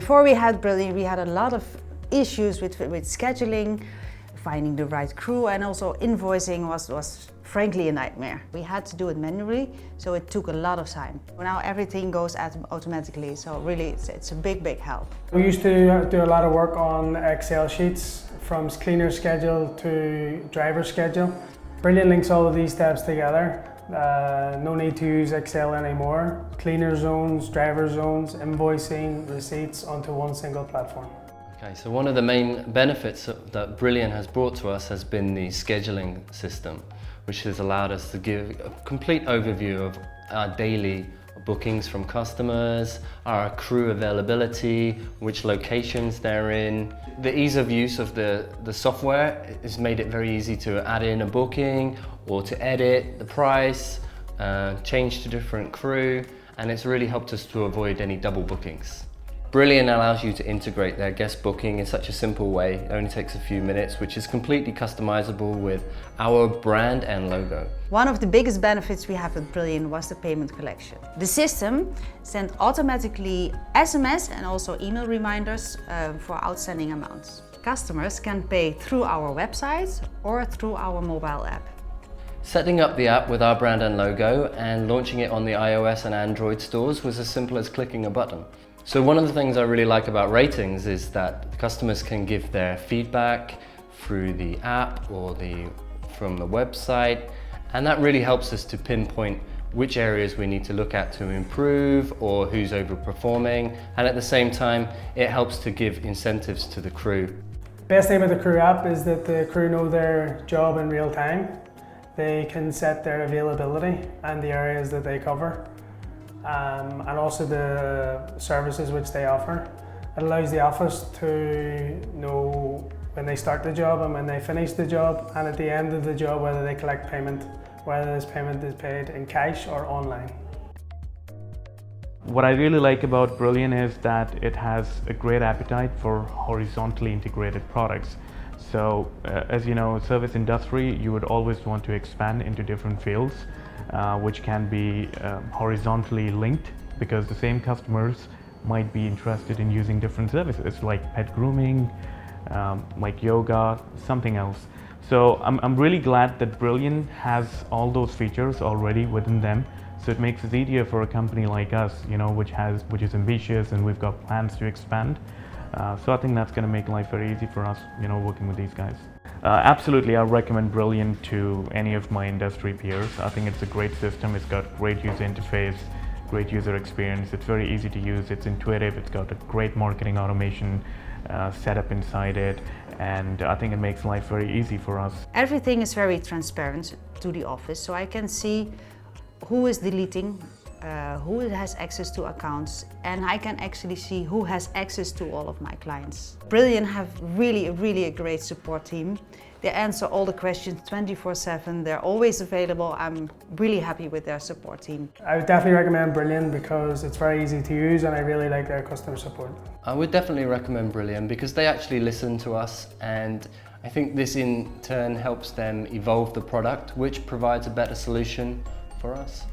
Before we had Brilion, we had a lot of issues with scheduling, finding the right crew, and also invoicing was frankly a nightmare. We had to do it manually, so it took a lot of time. Now everything goes automatically, so really it's a big help. We used to do a lot of work on Excel sheets, from cleaner schedule to driver schedule. Brilion links all of these steps together. No need to use Excel anymore. Cleaner zones, driver zones, invoicing, receipts onto one single platform. Okay, so one of the main benefits that Brilion has brought to us has been the scheduling system, which has allowed us to give a complete overview of our daily bookings from customers, our crew availability, which locations they're in. The ease of use of the software has made it very easy to add in a booking or to edit the price, change to different crew, and it's really helped us to avoid any double bookings. Brilion allows you to integrate their guest booking in such a simple way. It only takes a few minutes, which is completely customizable with our brand and logo. One of the biggest benefits we have with Brilion was the payment collection. The system sent automatically SMS and also email reminders for outstanding amounts. Customers can pay through our website or through our mobile app. Setting up the app with our brand and logo and launching it on the iOS and Android stores was as simple as clicking a button. So one of the things I really like about ratings is that customers can give their feedback through the app or from the website, and that really helps us to pinpoint which areas we need to look at to improve or who's overperforming, and at the same time it helps to give incentives to the crew. Best thing about the crew app is that the crew know their job in real time. They can set their availability and the areas that they cover. And also the services which they offer. It allows the office to know when they start the job and when they finish the job, and at the end of the job whether they collect payment, whether this payment is paid in cash or online. What I really like about Brilion is that it has a great appetite for horizontally integrated products. So as you know, service industry, you would always want to expand into different fields, which can be horizontally linked, because the same customers might be interested in using different services like pet grooming, like yoga, something else. So I'm really glad that Brilion has all those features already within them. So it makes it easier for a company like us, you know, which is ambitious and we've got plans to expand. So I think that's going to make life very easy for us, you know, working with these guys. Absolutely, I recommend Brilion to any of my industry peers. I think it's a great system. It's got great user interface, great user experience. It's very easy to use. It's intuitive. It's got a great marketing automation setup inside it, and I think it makes life very easy for us. Everything is very transparent to the office, so I can see who is deleting, who has access to accounts, and I can actually see who has access to all of my clients. Brilion have really a great support team. They answer all the questions 24/7. They're always available. I'm really happy with their support team. I would definitely recommend Brilion because it's very easy to use and I really like their customer support. I would definitely recommend Brilion because they actually listen to us, and I think this in turn helps them evolve the product, which provides a better solution for us.